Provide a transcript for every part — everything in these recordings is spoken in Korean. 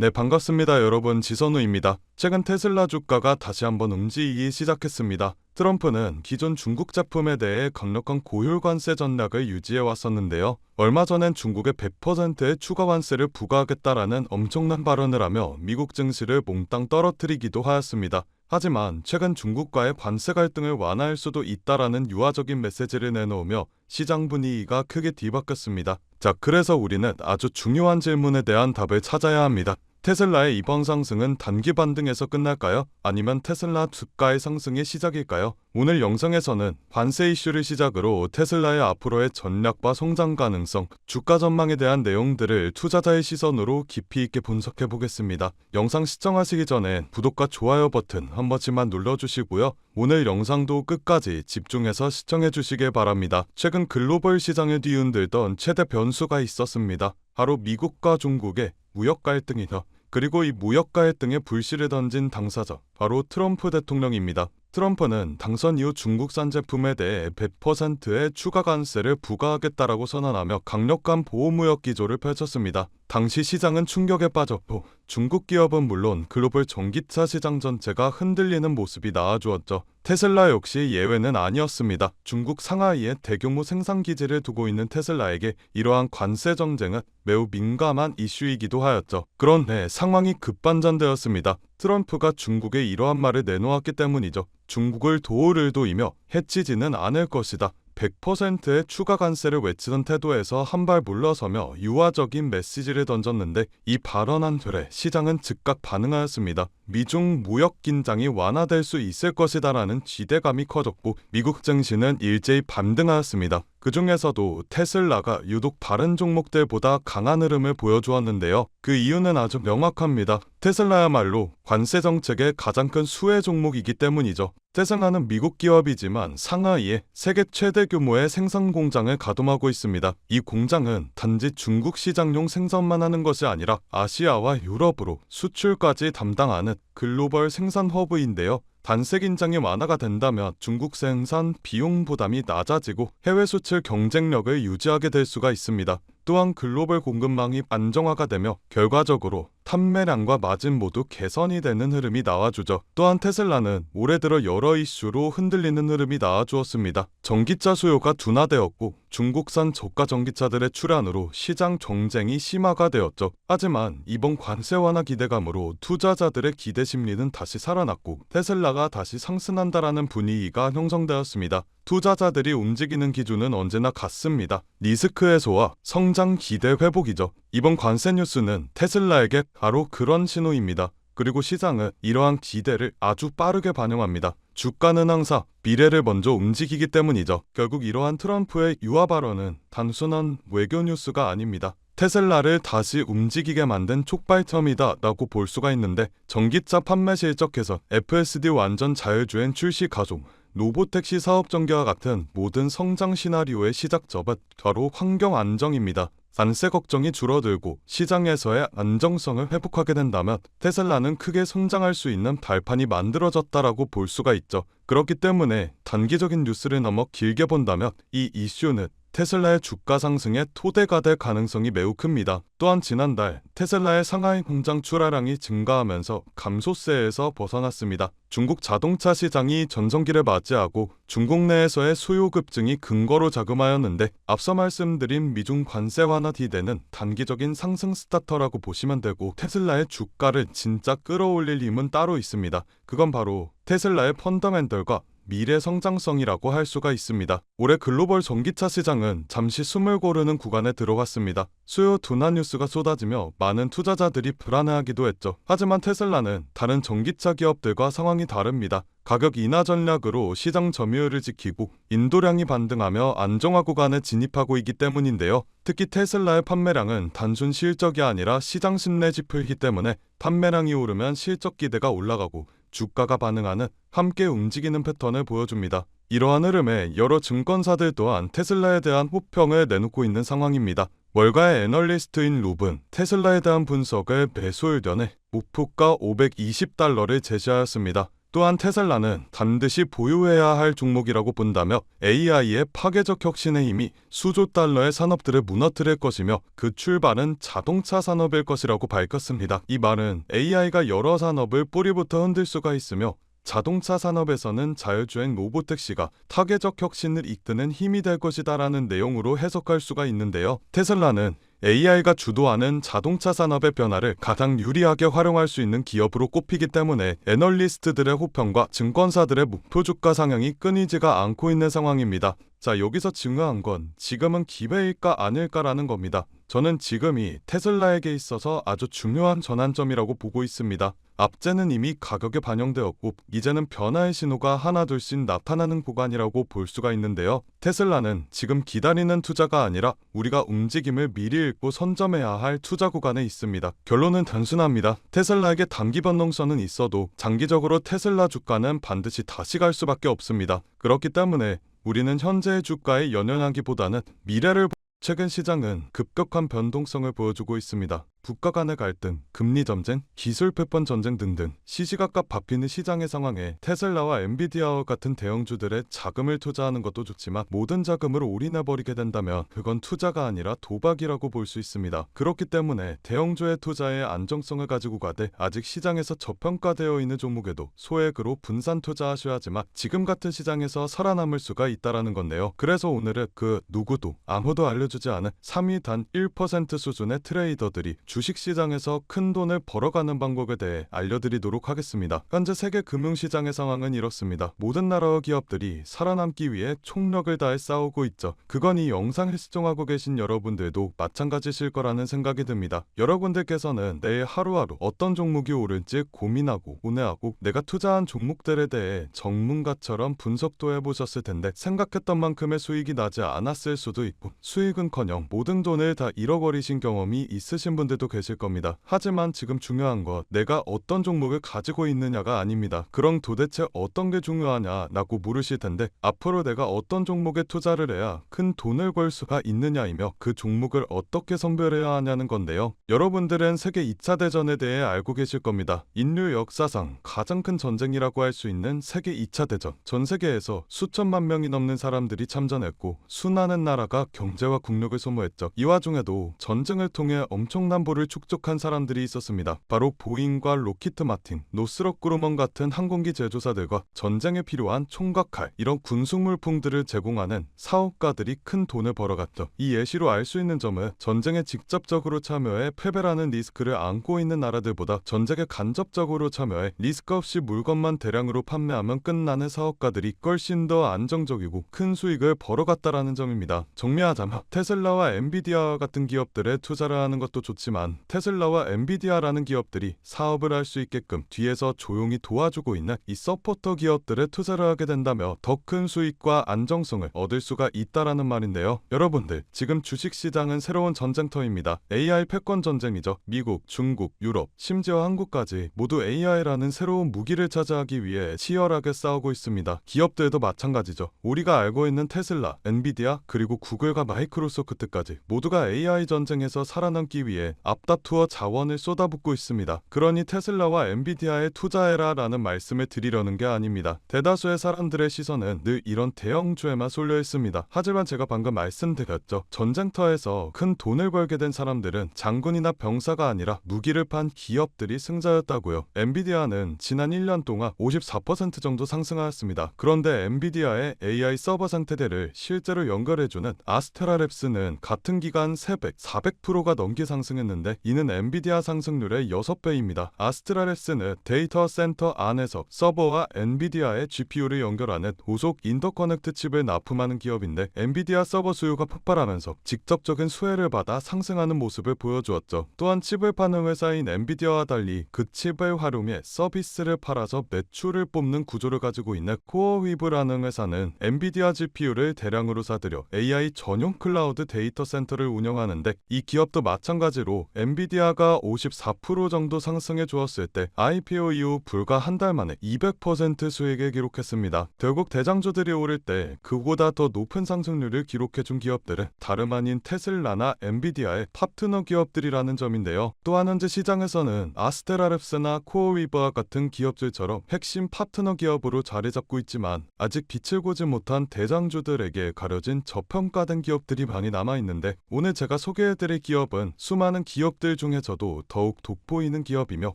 네, 반갑습니다. 여러분, 지선우입니다. 최근 테슬라 주가가 다시 한번 움직이기 시작했습니다. 트럼프는 기존 중국 제품에 대해 강력한 고율 관세 전략을 유지해 왔었는데요. 얼마 전엔 중국에 100%의 추가 관세를 부과하겠다라는 엄청난 발언을 하며 미국 증시를 몽땅 떨어뜨리기도 하였습니다. 하지만 최근 중국과의 관세 갈등을 완화할 수도 있다라는 유화적인 메시지를 내놓으며 시장 분위기가 크게 뒤바뀌었습니다. 자, 그래서 우리는 아주 중요한 질문에 대한 답을 찾아야 합니다. 테슬라의 이번 상승은 단기 반등에서 끝날까요? 아니면 테슬라 주가의 상승의 시작일까요? 오늘 영상에서는 관세 이슈를 시작으로 테슬라의 앞으로의 전략과 성장 가능성, 주가 전망에 대한 내용들을 투자자의 시선으로 깊이 있게 분석해 보겠습니다. 영상 시청하시기 전에 구독과 좋아요 버튼 한 번씩만 눌러주시고요. 오늘 영상도 끝까지 집중해서 시청해 주시길 바랍니다. 최근 글로벌 시장을 뒤흔들던 최대 변수가 있었습니다. 바로 미국과 중국의 무역 갈등이죠. 그리고 이 무역 갈등에 불씨를 던진 당사자, 바로 트럼프 대통령입니다. 트럼프는 당선 이후 중국산 제품에 대해 100%의 추가 관세를 부과하겠다라고 선언하며 강력한 보호무역 기조를 펼쳤습니다. 당시 시장은 충격에 빠졌고 중국 기업은 물론 글로벌 전기차 시장 전체가 흔들리는 모습이 나와주었죠. 테슬라 역시 예외는 아니었습니다. 중국 상하이에 대규모 생산 기지를 두고 있는 테슬라에게 이러한 관세 정쟁은 매우 민감한 이슈이기도 하였죠. 그런데 상황이 급반전되었습니다. 트럼프가 중국에 이러한 말을 내놓았기 때문이죠. 중국을 도우를 도이며 해치지는 않을 것이다. 100%의 추가 관세를 외치던 태도에서 한 발 물러서며 유화적인 메시지를 던졌는데 이 발언 한 틀에 시장은 즉각 반응하였습니다. 미중 무역 긴장이 완화될 수 있을 것이다라는 기대감이 커졌고 미국 증시는 일제히 반등하였습니다. 그 중에서도 테슬라가 유독 다른 종목들보다 강한 흐름을 보여주었는데요. 그 이유는 아주 명확합니다. 테슬라야말로 관세 정책의 가장 큰 수혜 종목이기 때문이죠. 테슬라는 미국 기업이지만 상하이에 세계 최대 규모의 생산 공장을 가동하고 있습니다. 이 공장은 단지 중국 시장용 생산만 하는 것이 아니라 아시아와 유럽으로 수출까지 담당하는 글로벌 생산 허브인데요. 관세 긴장이 완화가 된다면 중국 생산 비용 부담이 낮아지고 해외 수출 경쟁력을 유지하게 될 수가 있습니다. 또한 글로벌 공급망이 안정화가 되며 결과적으로 판매량과 마진 모두 개선이 되는 흐름이 나와주죠. 또한 테슬라는 올해 들어 여러 이슈로 흔들리는 흐름이 나와주었습니다. 전기차 수요가 둔화되었고 중국산 저가 전기차들의 출현으로 시장 경쟁이 심화가 되었죠. 하지만 이번 관세 완화 기대감으로 투자자들의 기대 심리는 다시 살아났고 테슬라가 다시 상승한다라는 분위기가 형성되었습니다. 투자자들이 움직이는 기준은 언제나 같습니다. 리스크 해소와 성장 기대 회복이죠. 이번 관세 뉴스는 테슬라에게 바로 그런 신호입니다. 그리고 시장은 이러한 기대를 아주 빠르게 반영합니다. 주가는 항상 미래를 먼저 움직이기 때문이죠. 결국 이러한 트럼프의 유화 발언은 단순한 외교 뉴스가 아닙니다. 테슬라를 다시 움직이게 만든 촉발점이다 라고 볼 수가 있는데 전기차 판매 실적 개선, FSD 완전 자율주행 출시 가속, 로보택시 사업 전개와 같은 모든 성장 시나리오의 시작점은 바로 환경 안정입니다. 관세 걱정이 줄어들고 시장에서의 안정성을 회복하게 된다면 테슬라는 크게 성장할 수 있는 발판이 만들어졌다라고 볼 수가 있죠. 그렇기 때문에 단기적인 뉴스를 넘어 길게 본다면 이 이슈는 테슬라의 주가 상승의 토대가 될 가능성이 매우 큽니다. 또한 지난달 테슬라의 상하이 공장 출하량이 증가하면서 감소세에서 벗어났습니다. 중국 자동차 시장이 전성기를 맞이하고 중국 내에서의 수요 급증이 근거로 자금하였는데 앞서 말씀드린 미중 관세 완화 기대는 단기적인 상승 스타터라고 보시면 되고 테슬라의 주가를 진짜 끌어올릴 힘은 따로 있습니다. 그건 바로 테슬라의 펀더멘털과 미래 성장성이라고 할 수가 있습니다. 올해 글로벌 전기차 시장은 잠시 숨을 고르는 구간에 들어갔습니다. 수요 둔화 뉴스가 쏟아지며 많은 투자자들이 불안해하기도 했죠. 하지만 테슬라는 다른 전기차 기업들과 상황이 다릅니다. 가격 인하 전략으로 시장 점유율을 지키고 인도량이 반등하며 안정화 구간에 진입하고 있기 때문인데요. 특히 테슬라의 판매량은 단순 실적이 아니라 시장 신뢰 지표이기 때문에 판매량이 오르면 실적 기대가 올라가고 주가가 반응하는 함께 움직이는 패턴을 보여줍니다. 이러한 흐름에 여러 증권사들 또한 테슬라에 대한 호평을 내놓고 있는 상황입니다. 월가의 애널리스트인 룹은 테슬라에 대한 분석을 매수 의견에 목표가 $520를 제시하였습니다. 또한 테슬라는 반드시 보유해야 할 종목이라고 본다며 AI의 파괴적 혁신의 힘이 수조 달러의 산업들을 무너뜨릴 것이며 그 출발은 자동차 산업일 것이라고 밝혔습니다. 이 말은 AI가 여러 산업을 뿌리부터 흔들 수가 있으며 자동차 산업에서는 자율주행 로보택시가 파괴적 혁신을 이끄는 힘이 될 것이다라는 내용으로 해석할 수가 있는데요. 테슬라는 AI가 주도하는 자동차 산업의 변화를 가장 유리하게 활용할 수 있는 기업으로 꼽히기 때문에 애널리스트들의 호평과 증권사들의 목표 주가 상향이 끊이지가 않고 있는 상황입니다. 자, 여기서 중요한 건 지금은 기회일까 아닐까라는 겁니다. 저는 지금이 테슬라에게 있어서 아주 중요한 전환점이라고 보고 있습니다. 앞제는 이미 가격에 반영되었고 이제는 변화의 신호가 하나둘씩 나타나는 구간이라고 볼 수가 있는데요. 테슬라는 지금 기다리는 투자가 아니라 우리가 움직임을 미리 읽고 선점해야 할 투자 구간에 있습니다. 결론은 단순합니다. 테슬라에게 단기 변동성은 있어도 장기적으로 테슬라 주가는 반드시 다시 갈 수밖에 없습니다. 그렇기 때문에 우리는 현재의 주가에 연연하기보다는 미래를 최근 시장은 급격한 변동성을 보여주고 있습니다. 국가 간의 갈등, 금리 전쟁, 기술 패권 전쟁 등등 시시각각 바뀌는 시장의 상황에 테슬라와 엔비디아와 같은 대형주들의 자금을 투자하는 것도 좋지만 모든 자금을 올인해버리게 된다면 그건 투자가 아니라 도박이라고 볼 수 있습니다. 그렇기 때문에 대형주의 투자의 안정성을 가지고 가되 아직 시장에서 저평가되어 있는 종목에도 소액으로 분산 투자하셔야 하지만 지금 같은 시장에서 살아남을 수가 있다라는 건데요. 그래서 오늘은 그 누구도 아무도 알려주지 않은 3위 단 1% 수준의 트레이더들이 주식시장에서 큰 돈을 벌어가는 방법에 대해 알려드리도록 하겠습니다. 현재 세계 금융시장의 상황은 이렇습니다. 모든 나라와 기업들이 살아남기 위해 총력을 다해 싸우고 있죠. 그건 이 영상을 시청하고 계신 여러분들도 마찬가지실 거라는 생각이 듭니다. 여러분들께서는 내일 하루하루 어떤 종목이 오를지 고민하고 고뇌하고 내가 투자한 종목들에 대해 전문가처럼 분석도 해보셨을 텐데 생각했던 만큼의 수익이 나지 않았을 수도 있고 수익은커녕 모든 돈을 다 잃어버리신 경험이 있으신 분들도 계실 겁니다. 하지만 지금 중요한 건 내가 어떤 종목을 가지고 있느냐가 아닙니다. 그럼 도대체 어떤 게 중요하냐라고 물으실 텐데 앞으로 내가 어떤 종목에 투자를 해야 큰 돈을 벌 수가 있느냐이며 그 종목을 어떻게 선별해야 하냐는 건데요. 여러분들은 세계 2차 대전에 대해 알고 계실 겁니다. 인류 역사상 가장 큰 전쟁이라고 할 수 있는 세계 2차 대전. 전 세계에서 수천만 명이 넘는 사람들이 참전했고 수많은 나라가 경제와 국력을 소모했죠. 이 와중에도 전쟁을 통해 엄청난 부를 축적한 사람들이 있었습니다. 바로 보잉과 로키트 마틴, 노스럽 그루먼 같은 항공기 제조사들과 전쟁에 필요한 총과 칼, 이런 군수물품들을 제공하는 사업가들이 큰 돈을 벌어갔죠. 이 예시로 알 수 있는 점은 전쟁에 직접적으로 참여해 패배라는 리스크를 안고 있는 나라들보다 전쟁에 간접적으로 참여해 리스크 없이 물건만 대량으로 판매하면 끝나는 사업가들이 훨씬 더 안정적이고 큰 수익을 벌어갔다라는 점입니다. 정리하자면 테슬라와 엔비디아 같은 기업들에 투자를 하는 것도 좋지만 테슬라와 엔비디아라는 기업들이 사업을 할 수 있게끔 뒤에서 조용히 도와주고 있는 이 서포터 기업들에 투자를 하게 된다며 더 큰 수익과 안정성을 얻을 수가 있다라는 말인데요. 여러분들 지금 주식시장은 새로운 전쟁터입니다. AI 패권 전쟁이죠. 미국, 중국, 유럽, 심지어 한국까지 모두 AI라는 새로운 무기를 차지하기 위해 치열하게 싸우고 있습니다. 기업들도 마찬가지죠. 우리가 알고 있는 테슬라, 엔비디아, 그리고 구글과 마이크로소프트까지 모두가 AI 전쟁에서 살아남기 위해 앞다투어 자원을 쏟아붓고 있습니다. 그러니 테슬라와 엔비디아에 투자해라 라는 말씀을 드리려는 게 아닙니다. 대다수의 사람들의 시선은 늘 이런 대형주에만 쏠려 있습니다. 하지만 제가 방금 말씀드렸죠. 전쟁터에서 큰 돈을 벌게 된 사람들은 장군이나 병사가 아니라 무기를 판 기업들이 승자였다고요. 엔비디아는 지난 1년 동안 54% 정도 상승하였습니다. 그런데 엔비디아의 AI 서버 상태들을 실제로 연결해주는 아스테라랩스는 같은 기간 300, 400%가 넘게 상승했는데 이는 엔비디아 상승률의 6배입니다. 아스테라랩스는 데이터 센터 안에서 서버와 엔비디아의 GPU를 연결하는 고속 인터커넥트 칩을 납품하는 기업인데 엔비디아 서버 수요가 폭발하면서 직접적인 수혜를 받아 상승하는 모습을 보여주었죠. 또한 칩을 파는 회사인 엔비디아와 달리 그 칩을 활용해 서비스를 팔아서 매출을 뽑는 구조를 가지고 있는 코어위브라는 회사는 엔비디아 GPU를 대량으로 사들여 AI 전용 클라우드 데이터 센터를 운영하는데 이 기업도 마찬가지로 엔비디아가 54% 정도 상승해 주었을 때 IPO 이후 불과 한 달 만에 200% 수익을 기록했습니다. 결국 대장주들이 오를 때 그보다 더 높은 상승률을 기록해준 기업들은 다름 아닌 테슬라나 엔비디아의 파트너 기업들이라는 점인데요. 또한 현재 시장에서는 아스테라랩스나 코어위버와 같은 기업들처럼 핵심 파트너 기업으로 자리 잡고 있지만 아직 빛을 보지 못한 대장주들에게 가려진 저평가된 기업들이 많이 남아있는데, 오늘 제가 소개해드릴 기업은 수많은 기업들 중에서도 더욱 돋보이는 기업이며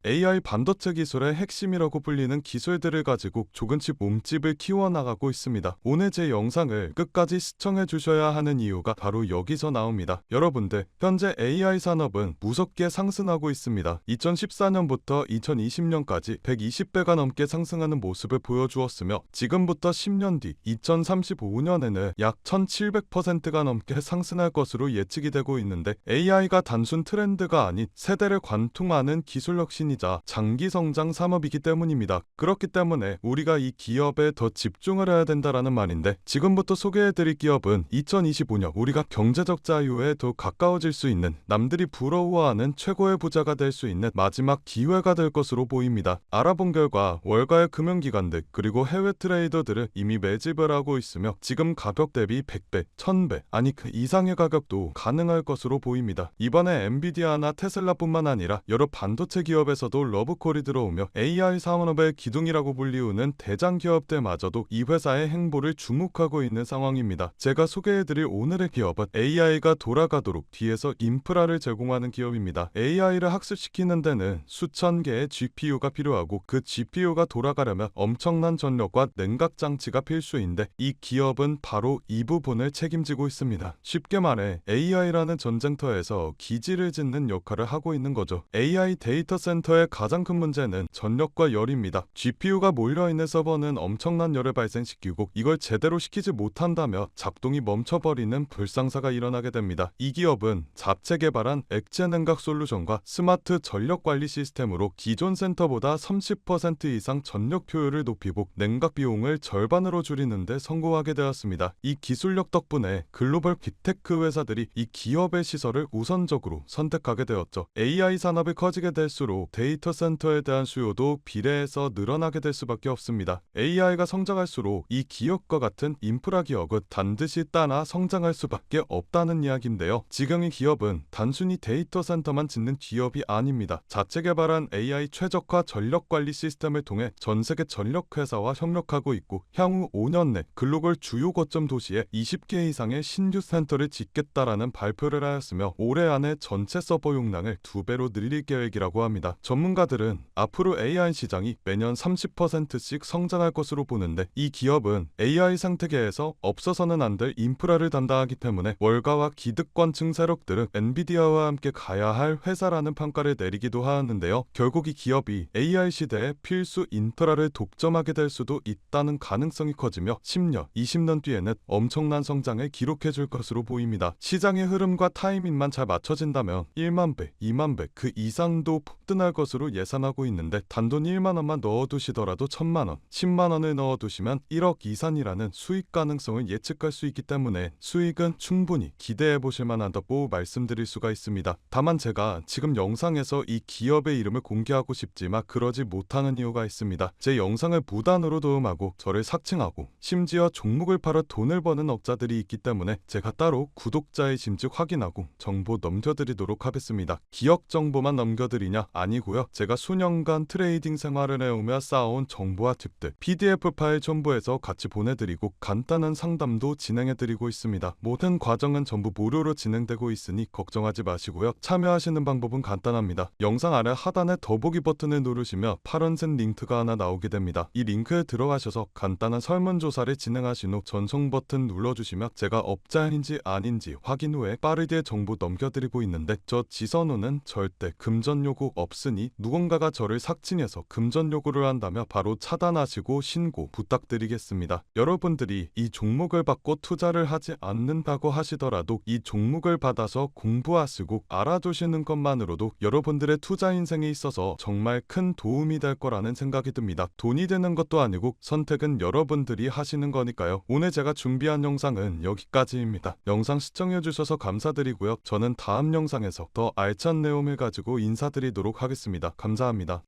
AI 반도체 기술의 핵심이라고 불리는 기술들을 가지고 조금씩 몸집을 키워나가고 있습니다. 오늘 제 영상을 끝까지 시청해 주셔야 하는 이유가 바로 여기서 나옵니다. 여러분들, 현재 AI 산업은 무섭게 상승하고 있습니다. 2014년부터 2020년까지 120배가 넘게 상승하는 모습을 보여주었으며, 지금부터 10년 뒤 2035년에는 약 1700%가 넘게 상승할 것으로 예측이 되고 있는데, AI가 단순 트렌드가 아닌 세대를 관통하는 기술 혁신이자 장기 성장 산업이기 때문입니다. 그렇기 때문에 우리가 이 기업에 더 집중을 해야 된다라는 말인데, 지금부터 소개해드릴 기업은 2025년 우리가 경제적 자유에 더 가까워질 수 있는, 남들이 부러워하는 최고의 부자가 될 수 있는 마지막 기회가 될 것으로 보입니다. 알아본 결과 월가의 금융기관들 그리고 해외 트레이더들은 이미 매집을 하고 있으며, 지금 가격 대비 100배, 1000배 아니 그 이상의 가격도 가능할 것으로 보입니다. 이번에 엔비디아나 테슬라뿐만 아니라 여러 반도체 기업에서도 러브콜이 들어오며 AI 산업의 기둥이라고 불리우는 대장 기업들마저도 이 회사의 행보를 주목하고 있는 상황입니다. 제가 소개해드릴 오늘의 기업은 AI가 돌아가도록 뒤에서 인프라를 제공하는 기업입니다. AI를 학습시키는 데는 수천 개의 GPU가 필요하고, 그 GPU가 돌아가려면 엄청난 전력과 냉각 장치가 필수인데, 이 기업은 바로 이 부분을 책임지고 있습니다. 쉽게 말해 AI라는 전쟁터에서 기지를 짓는 역할을 하고 있는 거죠. AI 데이터 센터의 가장 큰 문제는 전력과 열입니다. GPU가 몰려있는 서버는 엄청난 열을 발생시키고, 이걸 제대로 시키지 못한다면 작동이 멈춰버리는 불상사가 일어나게 됩니다. 이 기업은 자체 개발한 액체 냉각 솔루션과 스마트 전력 관리 시스템으로 기존 센터보다 30% 이상 전력 효율을 높이고 냉각 비용을 절반으로 줄이는 데 성공하게 되었습니다. 이 기술력 덕분에 글로벌 빅테크 회사들이 이 기업의 시설을 우선적으로 선택하게 되었죠. AI 산업이 커지게 될수록 데이터 센터에 대한 수요도 비례해서 늘어나게 될 수밖에 없습니다. AI가 성장할수록 이 기업과 같은 인프라 기업은 반드시 따라 성장할 수밖에 없다는 이야기인데요. 지금 이 기업은 단순히 데이터 센터만 짓는 기업이 아닙니다. 자체 개발한 AI 최적화 전력 관리 시스템을 통해 전 세계 전력 회사와 협력하고 있고, 향후 5년 내 글로벌 주요 거점 도시에 20개 이상의 신규 센터를 짓겠다라는 발표를 하였으며, 올해 안에 전체 서버 용량을 2배로 늘릴 계획이라고 합니다. 전문가들은 앞으로 AI 시장이 매년 30%씩 성장할 것으로 보는데, 이 기업은 AI 생태계에서 없어서는 안 될 인프라를 담당하기 때문에 월가와 기득권층 세력들은 엔비디아와 함께 가야 할 회사라는 평가를 내리기도 하였는데요. 결국 이 기업이 AI 시대에 필수 인프라를 독점하게 될 수도 있다는 가능성이 커지며 10년, 20년 뒤에는 엄청난 성장을 기록해 줄 것으로 보입니다. 시장의 흐름과 타이밍만 잘 맞춰진다면 1만 배, 2만 배 그 이상도 폭등할 것으로 예상하고 있는데, 단돈 1만 원만 넣어두시더라도 1000만 원, 10만 원을 넣어두시면 1억 이상이라는 수익 가능성을 예측할 수 있기 때문에 수익은 충분히 기대해 보실 만하다고 말씀드릴 수가 있습니다. 다만 제가 지금 영상에서 이 기업의 이름을 공개하고 싶지만 그러지 못하는 이유가 있습니다. 제 영상을 무단으로 도움하고 저를 삭칭하고 심지어 종목을 팔아 돈을 버는 업자들이 있기 때문에 제가 따로 구독자의 짐즉 확인하고 정보 넘겨드리도록 하겠습니다. 기업 정보만 넘겨드리냐? 아니고요. 제가 수년간 트레이딩 생활을 해오며 쌓아온 정보와 팁들 PDF 파일 첨부해서 같이 보내드리고 간단한 상담도 진행해드리고 있습니다. 모든 과정은 전부 무료로 진행되고 있으니 걱정하지 마시고요. 참여하시는 방법은 간단합니다. 영상 아래 하단에 더보기 버튼을 누르시면 파란색 링크가 하나 나오게 됩니다. 이 링크에 들어가셔서 간단한 설문조사를 진행하신 후 전송 버튼 눌러주시면 제가 업자인지 아닌지 확인 후에 빠르게 정보 넘겨드리고 있는데, 저 지선우는 절대 금전 요구 없으니 누군가가 저를 삭칭해서 금전 요구를 한다면 바로 차단하시고 신고 부탁드리겠습니다. 여러분들이 이 종목을 받고 투자를 하지 않는다고 하시더라도 이 종목을 받아서 공부하시고 알아두시는 것만으로도 여러분들의 투자 인생에 있어서 정말 큰 도움이 될 거라는 생각이 듭니다. 돈이 되는 것도 아니고 선택은 여러분들이 하시는 거니까요. 오늘 제가 준비한 영상은 여기까지입니다. 영상 시청해주셔서 감사드리고요. 저는 다음 영상에서 영상에서 더 알찬 내용을 가지고 인사드리도록 하겠습니다. 감사합니다.